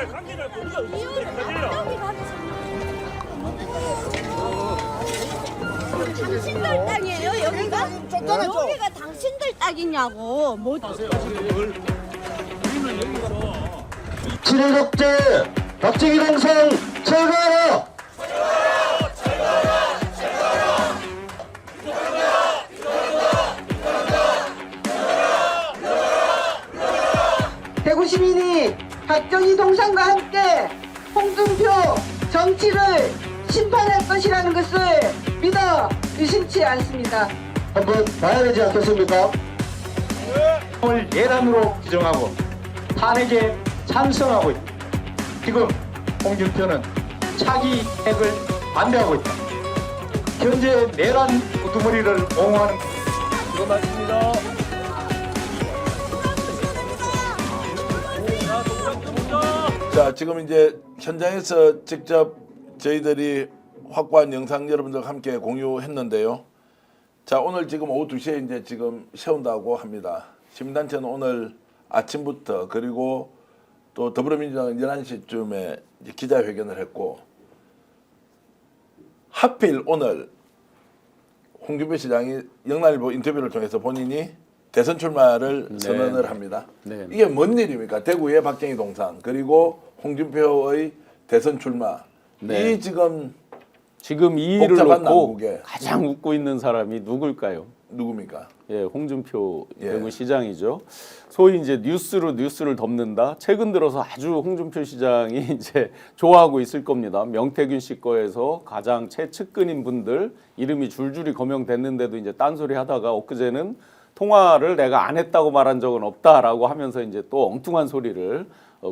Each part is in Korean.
당신들 땅이에요 여기가? 여기가 당신들 땅이냐고. 뭐 친일독재 박정희 동상 철거하라! 대구 시민이 박정희 동상과 함께 홍준표 정치를 심판할 것이라는 것을 믿어 의심치 않습니다. 한번 봐야 되지 않겠습니까? 을 예단으로 규정하고 탄핵에 찬성하고 있다. 지금 홍준표는 차기 핵을 반대하고 있다. 현재 내란 우두머리를 옹호하는 일어났습니다. 자, 지금 이제 현장에서 직접 저희들이 확보한 영상 여러분들과 함께 공유했는데요. 자, 오늘 지금 오후 2시에 이제 지금 세운다고 합니다. 시민단체는 오늘 아침부터 그리고 또 더불어민주당은 11시쯤에 기자회견을 했고, 하필 오늘 홍준표 시장이 영남일보 인터뷰를 통해서 본인이 대선 출마를 선언을 합니다. 네. 이게 뭔 일입니까? 대구의 박정희 동상 그리고 홍준표의 대선 출마. 네. 이 지금 이 일을 복잡한 놓고 난국에 가장 웃고 있는 사람이 누굴까요? 누굽니까? 예, 홍준표 예. 대구 시장이죠. 소위 이제 뉴스를 덮는다. 최근 들어서 아주 홍준표 시장이 이제 좋아하고 있을 겁니다. 명태균 씨 거에서 가장 최측근인 분들 이름이 줄줄이 거명됐는데도 이제 딴소리 하다가 엊그제는 통화를 내가 안 했다고 말한 적은 없다라고 하면서 이제 또 엉뚱한 소리를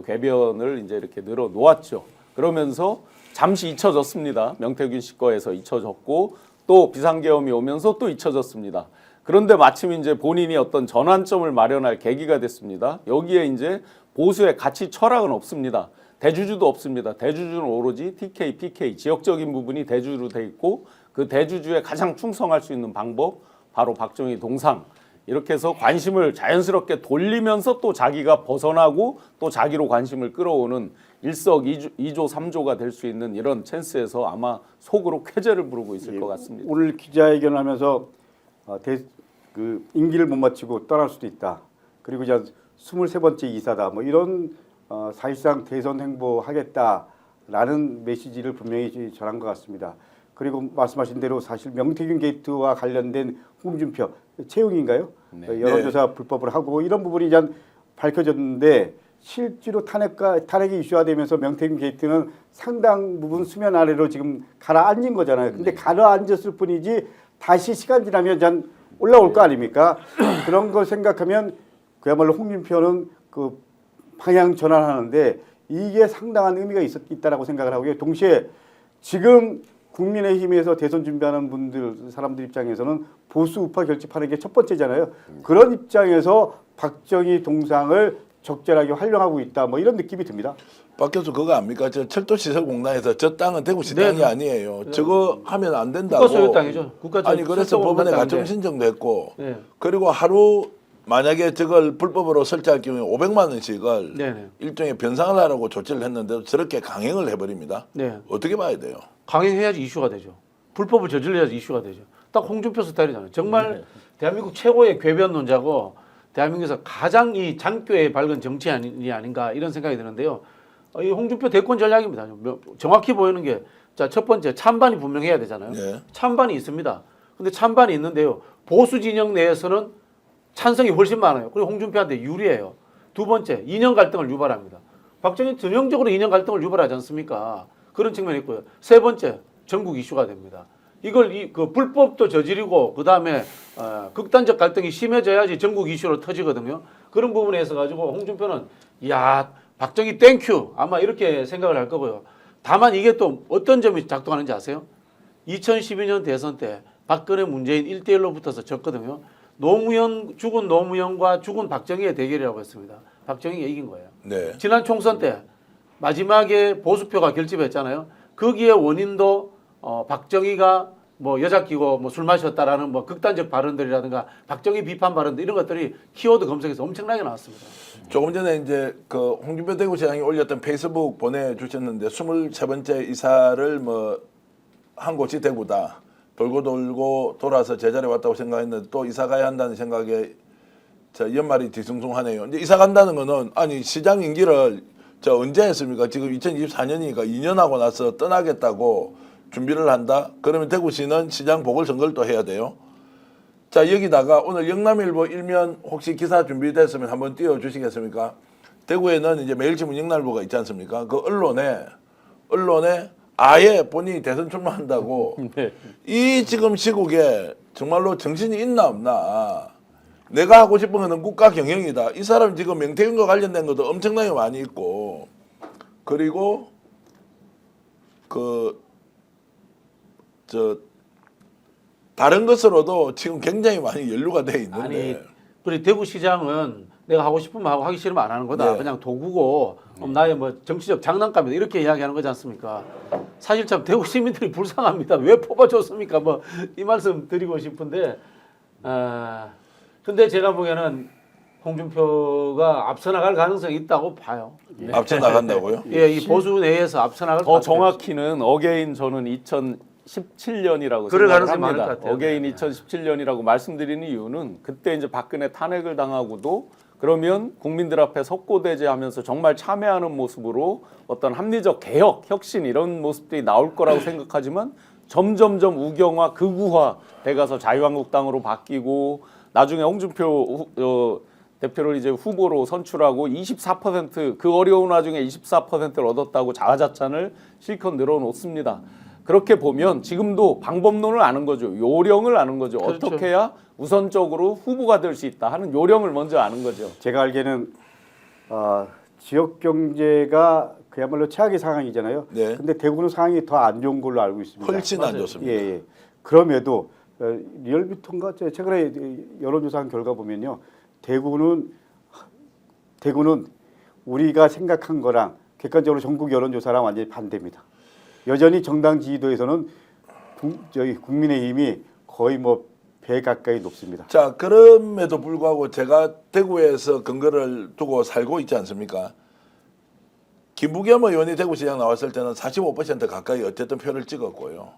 궤변을 이제 이렇게 늘어 놓았죠. 그러면서 잠시 잊혀졌습니다. 명태균 씨 거에서 잊혀졌고 또 비상계엄이 오면서 또 잊혀졌습니다. 그런데 마침 이제 본인이 어떤 전환점을 마련할 계기가 됐습니다. 여기에 이제 보수의 가치 철학은 없습니다. 대주주도 없습니다. 대주주는 오로지 TK, PK 지역적인 부분이 대주주로 돼 있고 그 대주주에 가장 충성할 수 있는 방법 바로 박정희 동상. 이렇게 해서 관심을 자연스럽게 돌리면서 또 자기가 벗어나고 또 자기로 관심을 끌어오는 일석이조 삼조가 될 수 있는 이런 찬스에서 아마 속으로 쾌재를 부르고 있을 것 같습니다. 오늘 기자회견을 하면서 임기를 못 마치고 떠날 수도 있다. 그리고 이제 23번째 이사다. 뭐 이런 사실상 대선 행보하겠다라는 메시지를 분명히 전한 것 같습니다. 그리고 말씀하신 대로 사실 명태균 게이트와 관련된 홍준표 채용인가요? 네. 여론조사 불법을 하고 이런 부분이 이제 밝혀졌는데 실제로 탄핵이 이슈화되면서 명태균 게이트는 상당 부분 수면 아래로 지금 가라앉은 거잖아요. 근데 가라앉았을 뿐이지 다시 시간 지나면 이제 올라올 거 아닙니까? 그런 걸 생각하면 그야말로 홍준표는 그 방향 전환하는데 이게 상당한 의미가 있다라고 생각을 하고요. 동시에 지금 국민의힘에서 대선 준비하는 사람들 입장에서는 보수 우파 결집하는 게 첫 번째잖아요. 그런 입장에서 박정희 동상을 적절하게 활용하고 있다. 뭐 이런 느낌이 듭니다. 박 교수 그거 압니까? 저 철도시설공단에서 저 땅은 대구시 땅이 아니에요. 저거 하면 안 된다고. 국가 소유 땅이죠. 아니 그래서 법원에 가처분 신청도 했고 네. 그리고 하루 만약에 저걸 불법으로 설치할 경우에 500만 원씩을 네네. 일종의 변상을 하라고 조치를 했는데도 저렇게 강행을 해버립니다. 네. 어떻게 봐야 돼요? 강행해야지 이슈가 되죠. 불법을 저질러야지 이슈가 되죠. 딱 홍준표 스타일이잖아요. 정말 대한민국 최고의 궤변론자고 대한민국에서 가장 이 장교에 밝은 정치인이 아닌가 이런 생각이 드는데요. 이 홍준표 대권 전략입니다. 정확히 보이는 게 자, 첫 번째 찬반이 분명해야 되잖아요. 네. 찬반이 있습니다. 근데 찬반이 있는데요. 보수 진영 내에서는 찬성이 훨씬 많아요. 그리고 홍준표한테 유리해요. 두 번째, 이념 갈등을 유발합니다. 박정희 전형적으로 이념 갈등을 유발하지 않습니까? 그런 측면이 있고요. 세 번째, 전국 이슈가 됩니다. 이걸 그 불법도 저지르고 그 다음에 극단적 갈등이 심해져야지 전국 이슈로 터지거든요. 그런 부분에 있어 가지고 홍준표는 야 박정희 땡큐 아마 이렇게 생각을 할 거고요. 다만 이게 또 어떤 점이 작동하는지 아세요? 2012년 대선 때 박근혜 문재인 1대1로 붙어서 졌거든요. 죽은 노무현과 죽은 박정희의 대결이라고 했습니다. 박정희가 이긴 거예요. 네. 지난 총선 때 마지막에 보수표가 결집했잖아요. 거기에 원인도 박정희가 뭐 여자 끼고 뭐 술 마셨다라는 뭐 극단적 발언들이라든가 박정희 비판 발언들 이런 것들이 키워드 검색에서 엄청나게 나왔습니다. 조금 전에 이제 그 홍준표 대구시장이 올렸던 페이스북 보내주셨는데 23번째 이사를 뭐 한 곳이 대구다. 돌고 돌고 돌아서 제자리에 왔다고 생각했는데 또 이사 가야 한다는 생각에 저 연말이 뒤숭숭하네요. 이제 이사 간다는 거는 아니 시장 임기를 저 언제 했습니까? 지금 2024년이니까 2년 하고 나서 떠나겠다고 준비를 한다? 그러면 대구시는 시장 보궐선거를 또 해야 돼요. 자, 여기다가 오늘 영남일보 일면 혹시 기사 준비됐으면 한번 띄워주시겠습니까? 대구에는 이제 매일신문 영남일보가 있지 않습니까? 그 언론에 아예 본인이 대선 출마한다고 네. 이 지금 시국에 정말로 정신이 있나 없나. 내가 하고 싶은 거는 국가 경영이다. 이 사람 지금 명태균과 관련된 것도 엄청나게 많이 있고, 그리고 다른 것으로도 지금 굉장히 많이 연루가 돼 있는데. 아니, 우리 대구시장은 내가 하고 싶으면 하고 하기 싫으면 안 하는 거다. 네. 그냥 도구고 나의 뭐 정치적 장난감이다. 이렇게 이야기하는 거지 않습니까? 사실 참 대구 시민들이 불쌍합니다. 왜 뽑아줬습니까? 뭐 이 말씀 드리고 싶은데, 근데 제가 보기에는 홍준표가 앞서 나갈 가능성이 있다고 봐요. 네. 앞서 나간다고요? 예, 이 보수 내에서 앞서 나갈 더 정확히는 어게인 저는 2017년이라고 그럴 생각을 가능성이 많을 것 합니다. 같아요. 어게인 2017년이라고 말씀드리는 이유는 그때 이제 박근혜 탄핵을 당하고도 그러면 국민들 앞에 석고대죄하면서 정말 참여하는 모습으로 어떤 합리적 개혁, 혁신 이런 모습들이 나올 거라고 생각하지만 점점점 우경화, 극우화 돼가서 자유한국당으로 바뀌고 나중에 홍준표 대표를 이제 후보로 선출하고 24%그 어려운 와중에 24%를 얻었다고 자화자찬을 실컷 늘어놓습니다. 그렇게 보면 지금도 방법론을 아는 거죠. 요령을 아는 거죠. 그렇죠. 어떻게 해야 우선적으로 후보가 될 수 있다 하는 요령을 먼저 아는 거죠. 제가 알기에는 지역 경제가 그야말로 최악의 상황이잖아요. 네. 근데 대구는 상황이 더 안 좋은 걸로 알고 있습니다. 훨씬 안 좋습니다. 예, 예. 그럼에도 리얼미터인가 최근에 여론조사한 결과 보면요, 대구는 우리가 생각한 거랑 객관적으로 전국 여론조사랑 완전히 반대입니다. 여전히 정당 지지도에서는 저희 국민의힘이 거의 뭐 배 가까이 높습니다. 자, 그럼에도 불구하고 제가 대구에서 근거를 두고 살고 있지 않습니까? 김부겸 의원이 대구시장 나왔을 때는 45% 가까이 어쨌든 표를 찍었고요.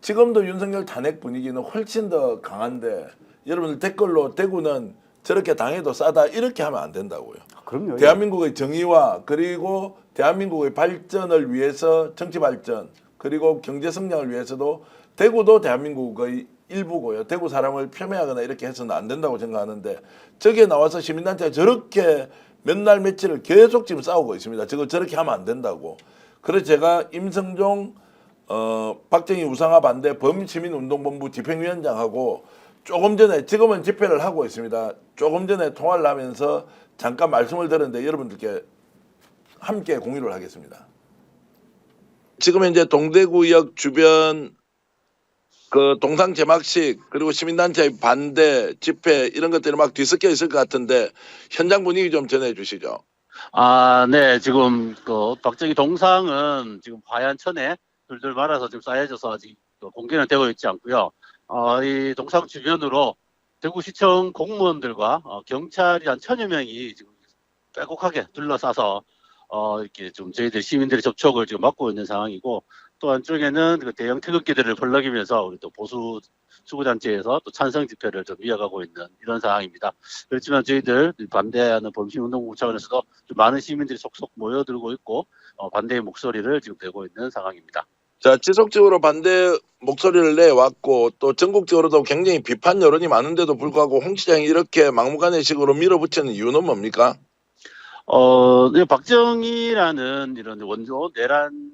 지금도 윤석열 탄핵 분위기는 훨씬 더 강한데 여러분들 댓글로 대구는 저렇게 당해도 싸다 이렇게 하면 안 된다고요. 그럼요. 대한민국의 정의와 그리고 대한민국의 발전을 위해서 정치 발전 그리고 경제 성장을 위해서도 대구도 대한민국의 일부고요. 대구 사람을 폄훼하거나 이렇게 해서는 안 된다고 생각하는데 저기에 나와서 시민단체가 저렇게 몇 날 며칠을 계속 지금 싸우고 있습니다. 저렇게 하면 안 된다고. 그래서 제가 임성종 박정희 우상화 반대 범시민운동본부 집행위원장하고 조금 전에 지금은 집회를 하고 있습니다. 조금 전에 통화를 하면서 잠깐 말씀을 드렸는데 여러분들께 함께 공유를 하겠습니다. 지금 현재 동대구역 주변 그 동상 제막식 그리고 시민단체의 반대 집회 이런 것들이 막 뒤섞여 있을 것 같은데 현장 분위기 좀 전해주시죠. 네. 지금 그 박정희 동상은 지금 화얀천에 둘둘 말아서 지금 쌓여져서 아직 공개는 되고 있지 않고요. 이 동상 주변으로 대구시청 공무원들과 경찰이 한 1000여 명이 지금 빼곡하게 둘러싸서 이렇게 좀 저희들 시민들의 접촉을 지금 막고 있는 상황이고, 또 한쪽에는 그 대형 태극기들을 벌럭이면서 우리 또 보수 수구단체에서 또 찬성 집회를 좀 이어가고 있는 이런 상황입니다. 그렇지만 저희들 반대하는 범시민운동부 차원에서도 좀 많은 시민들이 속속 모여들고 있고 반대의 목소리를 지금 내고 있는 상황입니다. 자, 지속적으로 반대 목소리를 내왔고 또 전국적으로도 굉장히 비판 여론이 많은데도 불구하고 홍 시장이 이렇게 막무가내식으로 밀어붙이는 이유는 뭡니까? 박정희라는 이런 원조 내란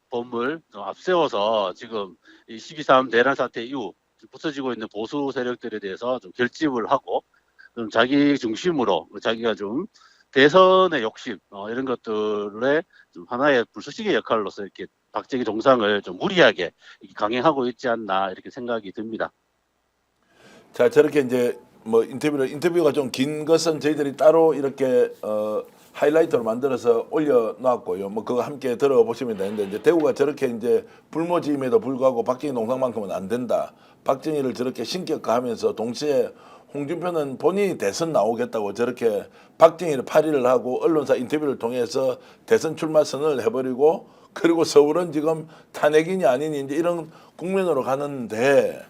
범을 앞세워서 지금 이 12.3 내란 사태 이후 부서지고 있는 보수 세력들에 대해서 좀 결집을 하고 좀 자기 중심으로 자기가 좀 대선의 욕심 이런 것들에 좀 하나의 불쏘시개 역할로서 이렇게 박정희 동상을 좀 무리하게 강행하고 있지 않나 이렇게 생각이 듭니다. 자, 저렇게 이제 뭐 인터뷰가 좀 긴 것은 저희들이 따로 이렇게 하이라이트로 만들어서 올려놨고요. 뭐 그거 함께 들어보시면 되는데 이제 대구가 저렇게 이제 불모지임에도 불구하고 박정희 동상만큼은 안 된다. 박정희를 저렇게 신격화하면서 동시에 홍준표는 본인이 대선 나오겠다고 저렇게 박정희를 파리를 하고 언론사 인터뷰를 통해서 대선 출마 선언을 해버리고 그리고 서울은 지금 탄핵이냐 아니냐 이제 이런 국면으로 가는데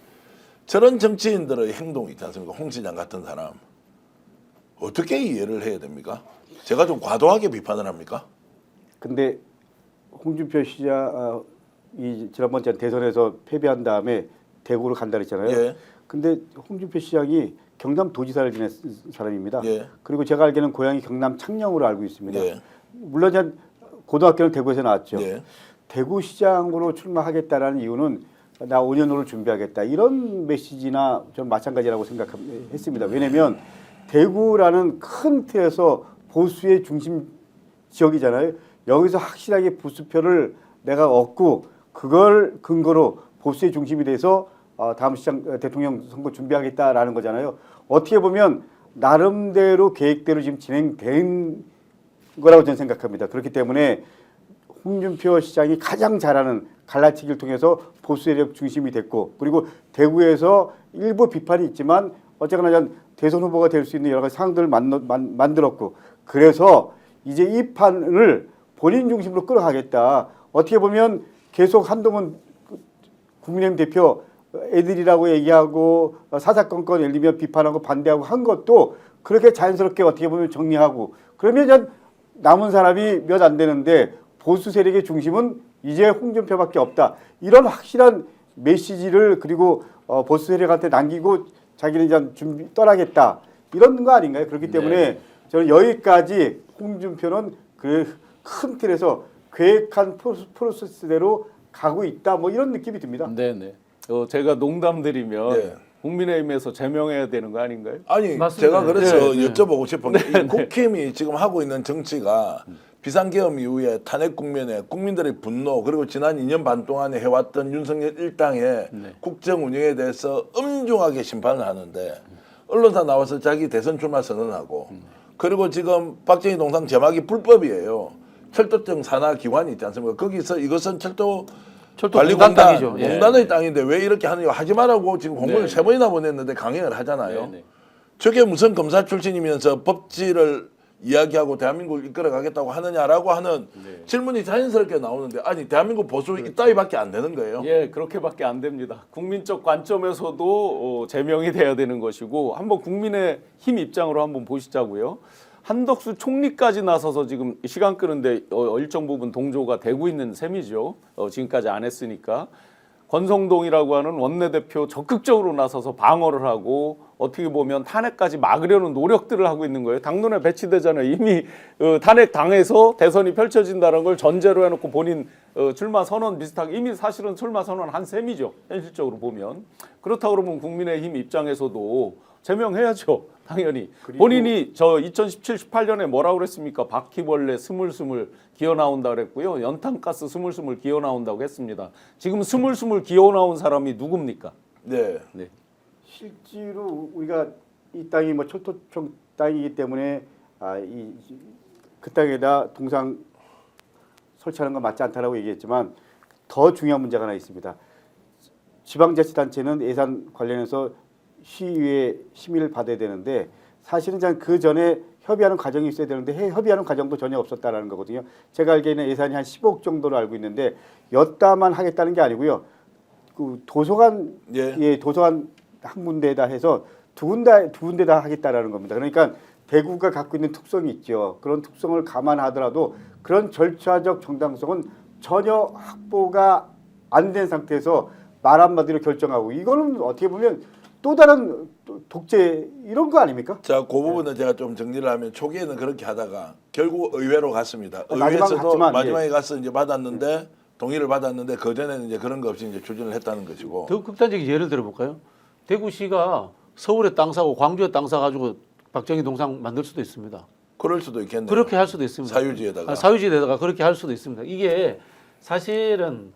저런 정치인들의 행동이 있지 않습니까? 홍 시장 같은 사람 어떻게 이해를 해야 됩니까? 제가 좀 과도하게 비판을 합니까? 근데 홍준표 시장이 지난번 대선에서 패배한 다음에 대구를 간다 그랬잖아요. 예. 근데 홍준표 시장이 경남 도지사를 지낸 사람입니다. 예. 그리고 제가 알기로는 고향이 경남 창녕으로 알고 있습니다. 예. 물론 이제 고등학교는 대구에서 나왔죠. 예. 대구시장으로 출마하겠다라는 이유는 나 5년 후를 준비하겠다 이런 메시지나 좀 마찬가지라고 생각했습니다. 왜냐하면 대구라는 큰 틀에서 보수의 중심 지역이잖아요. 여기서 확실하게 보수표를 내가 얻고 그걸 근거로 보수의 중심이 돼서 다음 시장 대통령 선거 준비하겠다라는 거잖아요. 어떻게 보면 나름대로 계획대로 지금 진행된 거라고 저는 생각합니다. 그렇기 때문에 홍준표 시장이 가장 잘하는 갈라치기를 통해서 보수 세력 중심이 됐고 그리고 대구에서 일부 비판이 있지만 어쨌거나 대선 후보가 될 수 있는 여러 가지 상황들을 만들었고 그래서 이제 이 판을 본인 중심으로 끌어가겠다. 어떻게 보면 계속 한동훈 국민의힘 대표 애들이라고 얘기하고 사사건건 예를 들면 비판하고 반대하고 한 것도 그렇게 자연스럽게 어떻게 보면 정리하고 그러면 이제 남은 사람이 몇 안 되는데 보수 세력의 중심은 이제 홍준표밖에 없다. 이런 확실한 메시지를 그리고 보수 세력한테 남기고 자기는 이제 떠나겠다. 이런 거 아닌가요? 그렇기 때문에 저는 여기까지 홍준표는 그 큰 틀에서 계획한 프로세스대로 가고 있다. 뭐 이런 느낌이 듭니다. 네네. 제가 농담드리면 네. 국민의힘에서 제명해야 되는 거 아닌가요? 아니 맞습니다. 제가 그래서 네, 네. 여쭤보고 싶은 게 이 국힘이 지금 하고 있는 정치가 비상계엄 이후에 탄핵 국면에 국민들의 분노 그리고 지난 2년 반 동안에 해왔던 윤석열 일당의 국정 운영에 대해서 엄중하게 심판을 하는데 언론사 나와서 자기 대선 출마 선언하고 그리고 지금 박정희 동상 제막이 불법이에요. 철도청 산하 기관이 있지 않습니까? 거기서 이것은 철도 공단 땅이죠. 예. 공단의 땅인데 왜 이렇게 하느냐 하지 말라고 지금 공문을 네. 3번이나 보냈는데 강행을 하잖아요. 네. 저게 무슨 검사 출신이면서 법治을 이야기하고 대한민국을 이끌어가겠다고 하느냐라고 하는 질문이 자연스럽게 나오는데 아니 대한민국 보수 이따위밖에 안 되는 거예요. 예, 그렇게밖에 안 됩니다. 국민적 관점에서도 제명이 돼야 되는 것이고 한번 국민의 힘 입장으로 한번 보시자고요. 한덕수 총리까지 나서서 지금 시간 끄는데 일정 부분 동조가 되고 있는 셈이죠. 지금까지 안 했으니까. 권성동이라고 하는 원내대표 적극적으로 나서서 방어를 하고 어떻게 보면 탄핵까지 막으려는 노력들을 하고 있는 거예요. 당론에 배치되잖아요. 이미 탄핵 당해서 대선이 펼쳐진다는 걸 전제로 해놓고 본인 출마 선언 비슷하게 이미 사실은 출마 선언한 셈이죠. 현실적으로 보면. 그렇다고 그러면 국민의힘 입장에서도 제명해야죠. 당연히. 본인이 저 2017, 18년에 뭐라고 그랬습니까? 바퀴벌레 스물스물 기어 나온다 그랬고요. 연탄가스 스물스물 기어 나온다고 했습니다. 지금 스물스물 기어 나온 사람이 누굽니까? 네. 네. 실제로 우리가 이 땅이 뭐 철도청 땅이기 때문에 그 땅에다 동상 설치하는 건 맞지 않다라고 얘기했지만 더 중요한 문제가 하나 있습니다. 지방자치단체는 예산 관련해서 시의회 심의를 받아야 되는데 사실은 그 전에 협의하는 과정이 있어야 되는데 협의하는 과정도 전혀 없었다라는 거거든요. 제가 알기에는 예산이 한 10억 정도로 알고 있는데 였다만 하겠다는 게 아니고요. 그 도서관 도서관 한 군데에다 해서 두 군데다 하겠다라는 겁니다. 그러니까 대구가 갖고 있는 특성이 있죠. 그런 특성을 감안하더라도 그런 절차적 정당성은 전혀 확보가 안 된 상태에서 말 한마디로 결정하고 이거는 어떻게 보면 또 다른 독재 이런 거 아닙니까? 자, 그 부분은 제가 좀 정리를 하면 초기에는 그렇게 하다가 결국 의회로 갔습니다. 마지막에 의회에서도 갔지만, 마지막에 가서 이제 받았는데 동의를 받았는데 그 전에는 이제 그런 거 없이 이제 추진을 했다는 것이고. 더 극단적인 예를 들어볼까요? 대구시가 서울에 땅 사고 광주에 땅 사가지고 박정희 동상 만들 수도 있습니다. 그럴 수도 있겠네요. 그렇게 할 수도 있습니다. 사유지에다가. 사유지에다가 그렇게 할 수도 있습니다. 이게 사실은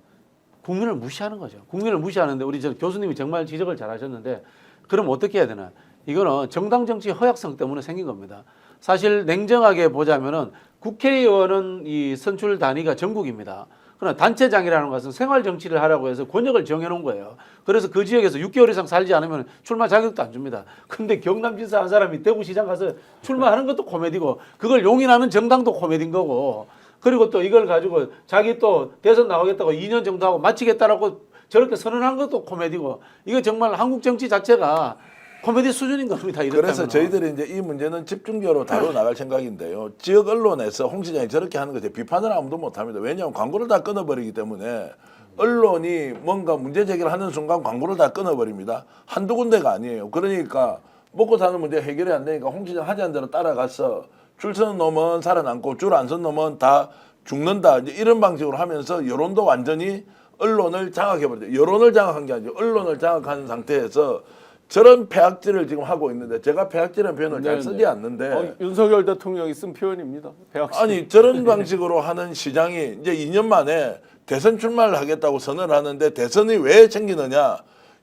국민을 무시하는 거죠. 국민을 무시하는데 우리 교수님이 정말 지적을 잘하셨는데 그럼 어떻게 해야 되나? 이거는 정당 정치 허약성 때문에 생긴 겁니다. 사실 냉정하게 보자면은 국회의원은 이 선출 단위가 전국입니다. 그러나 단체장이라는 것은 생활 정치를 하라고 해서 권역을 정해놓은 거예요. 그래서 그 지역에서 6개월 이상 살지 않으면 출마 자격도 안 줍니다. 근데 경남 진사 한 사람이 대구시장 가서 출마하는 것도 코미디고 그걸 용인하는 정당도 코미디인 거고 그리고 또 이걸 가지고 자기 또 대선 나오겠다고 2년 정도 하고 마치겠다라고 저렇게 선언한 것도 코미디고 이거 정말 한국 정치 자체가 코미디 수준인 겁니다. 이렇다면. 그래서 저희들이 이제 이 문제는 집중적으로 다루어 나갈 생각인데요. 지역 언론에서 홍 시장이 저렇게 하는 것에 비판을 아무도 못합니다. 왜냐하면 광고를 다 끊어버리기 때문에 언론이 뭔가 문제 제기를 하는 순간 광고를 다 끊어버립니다. 한두 군데가 아니에요. 그러니까 먹고 사는 문제 해결이 안 되니까 홍 시장 하자는 대로 따라가서 줄 서는 놈은 살아남고 줄 안 서는 놈은 다 죽는다. 이제 이런 방식으로 하면서 여론도 완전히 언론을 장악해버렸죠. 여론을 장악한 게 아니죠. 언론을 장악한 상태에서 저런 폐악질을 지금 하고 있는데 제가 폐악질이라는 표현을 잘 쓰지 않는데 윤석열 대통령이 쓴 표현입니다. 폐악질. 아니 저런 방식으로 하는 시장이 이제 2년 만에 대선 출마를 하겠다고 선언을 하는데 대선이 왜 챙기느냐.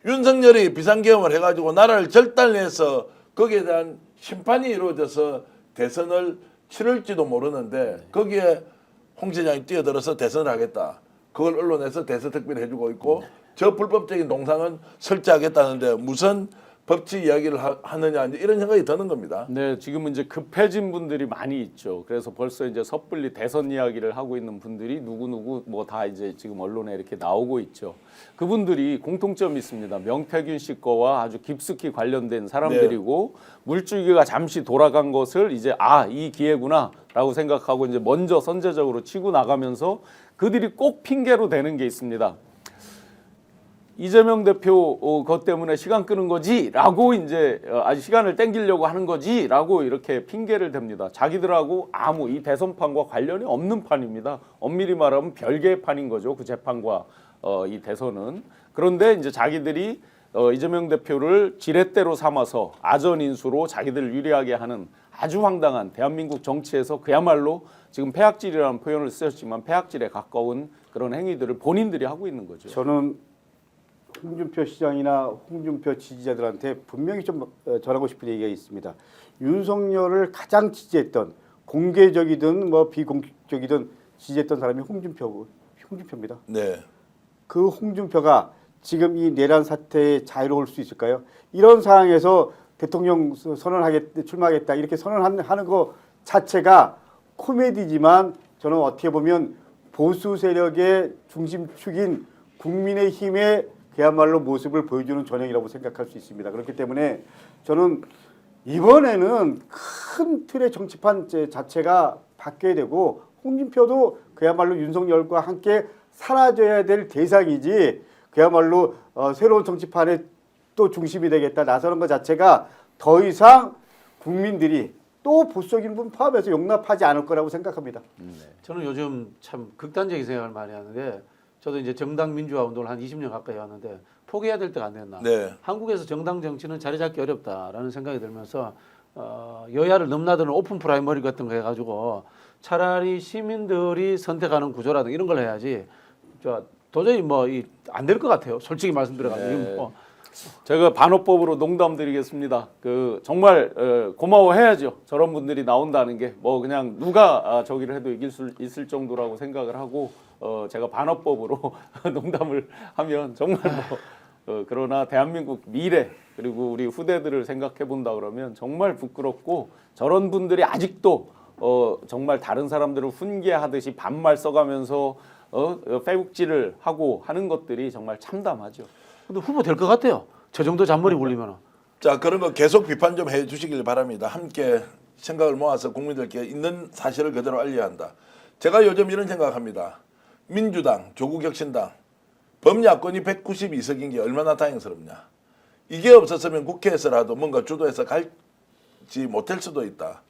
윤석열이 비상계엄을 해가지고 나라를 절단해서 거기에 대한 심판이 이루어져서 대선을 치를지도 모르는데 거기에 홍 시장이 뛰어들어서 대선을 하겠다. 그걸 언론에서 대서특필을 해주고 있고 저 불법적인 동상은 설치하겠다는데 무슨 법치 이야기를 하느냐 이제 이런 생각이 드는 겁니다. 네, 지금은 이제 급해진 분들이 많이 있죠. 그래서 벌써 이제 섣불리 대선 이야기를 하고 있는 분들이 누구 뭐 다 이제 지금 언론에 이렇게 나오고 있죠. 그분들이 공통점이 있습니다. 명태균 씨 거와 아주 깊숙이 관련된 사람들이고 물줄기가 잠시 돌아간 것을 이제 이 기회구나라고 생각하고 이제 먼저 선제적으로 치고 나가면서 그들이 꼭 핑계로 대는 게 있습니다. 이재명 대표 것 때문에 시간 끄는 거지라고 이제 아주 시간을 땡기려고 하는 거지라고 이렇게 핑계를 댑니다. 자기들하고 아무 이 대선판과 관련이 없는 판입니다. 엄밀히 말하면 별개의 판인 거죠. 그 재판과 이 대선은. 그런데 이제 자기들이 이재명 대표를 지렛대로 삼아서 아전 인수로 자기들을 유리하게 하는 아주 황당한 대한민국 정치에서 그야말로 지금 폐악질이라는 표현을 쓰셨지만 폐악질에 가까운 그런 행위들을 본인들이 하고 있는 거죠. 저는 홍준표 시장이나 홍준표 지지자들한테 분명히 좀 전하고 싶은 얘기가 있습니다. 윤석열을 가장 지지했던 공개적이든 뭐 비공개적이든 지지했던 사람이 홍준표입니다. 네. 그 홍준표가 지금 이 내란 사태에 자유로울 수 있을까요? 이런 상황에서 대통령 출마하겠다 이렇게 선언하는 거 자체가 코미디지만 저는 어떻게 보면 보수 세력의 중심축인 국민의힘의 그야말로 모습을 보여주는 전형이라고 생각할 수 있습니다. 그렇기 때문에 저는 이번에는 큰 틀의 정치판 자체가 바뀌어야 되고 홍준표도 그야말로 윤석열과 함께 사라져야 될 대상이지 그야말로 새로운 정치판의 또 중심이 되겠다 나서는 것 자체가 더 이상 국민들이 또 보수적인 분 포함해서 용납하지 않을 거라고 생각합니다. 저는 요즘 참 극단적인 생각을 많이 하는데 저도 이제 정당 민주화 운동을 한 20년 가까이 하는데 포기해야 될 때가 안 됐나. 네. 한국에서 정당 정치는 자리 잡기 어렵다라는 생각이 들면서 여야를 넘나드는 오픈 프라이머리 같은 거 해가지고 차라리 시민들이 선택하는 구조라든가 이런 걸 해야지 도저히 뭐 안 될 것 같아요. 솔직히 말씀드려가지고. 네. 제가 반어법으로 농담 드리겠습니다. 정말 고마워해야죠. 저런 분들이 나온다는 게 뭐 그냥 누가 저기를 해도 이길 수 있을 정도라고 생각을 하고 제가 반어법으로 농담을 하면 정말 그러나 대한민국 미래 그리고 우리 후대들을 생각해 본다 그러면 정말 부끄럽고 저런 분들이 아직도 정말 다른 사람들을 훈계하듯이 반말 써가면서 빼국질을 하고 하는 것들이 정말 참담하죠. 근데 후보 될 것 같아요. 저 정도 잔머리 굴리면. 자 그런 거 계속 비판 좀 해주시길 바랍니다. 함께 생각을 모아서 국민들께 있는 사실을 그대로 알려야 한다. 제가 요즘 이런 생각합니다. 민주당, 조국혁신당 범야권이 192석인 게 얼마나 다행스럽냐. 이게 없었으면 국회에서라도 뭔가 주도해서 갈지 못할 수도 있다.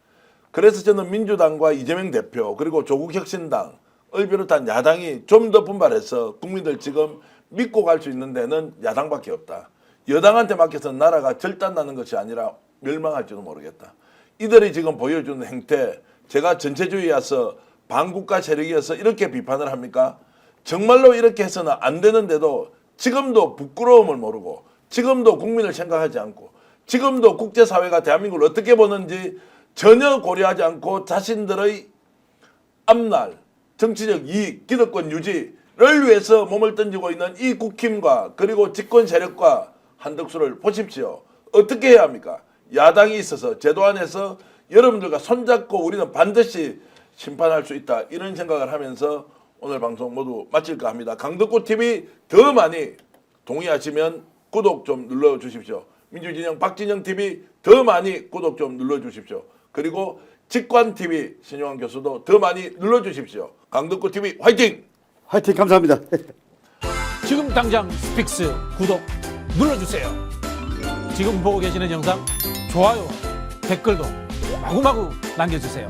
그래서 저는 민주당과 이재명 대표 그리고 조국혁신당을 비롯한 야당이 좀 더 분발해서 국민들 지금 믿고 갈 수 있는 데는 야당밖에 없다. 여당한테 맡겨서는 나라가 절단나는 것이 아니라 멸망할지도 모르겠다. 이들이 지금 보여주는 행태 제가 전체주의여서 반국가 세력이어서 이렇게 비판을 합니까? 정말로 이렇게 해서는 안 되는데도 지금도 부끄러움을 모르고 지금도 국민을 생각하지 않고 지금도 국제사회가 대한민국을 어떻게 보는지 전혀 고려하지 않고 자신들의 앞날 정치적 이익, 기득권 유지를 위해서 몸을 던지고 있는 이 국힘과 그리고 집권 세력과 한덕수를 보십시오. 어떻게 해야 합니까? 야당이 있어서 제도 안에서 여러분들과 손잡고 우리는 반드시 심판할 수 있다. 이런 생각을 하면서 오늘 방송 모두 마칠까 합니다. 강덕구TV 더 많이 동의하시면 구독 좀 눌러주십시오. 민주진영 박진영TV 더 많이 구독 좀 눌러주십시오. 그리고 직관TV 신용환 교수도 더 많이 눌러주십시오. 강덕구TV 화이팅! 화이팅 감사합니다. 지금 당장 스픽스 구독 눌러주세요. 지금 보고 계시는 영상 좋아요, 댓글도 마구마구 남겨주세요.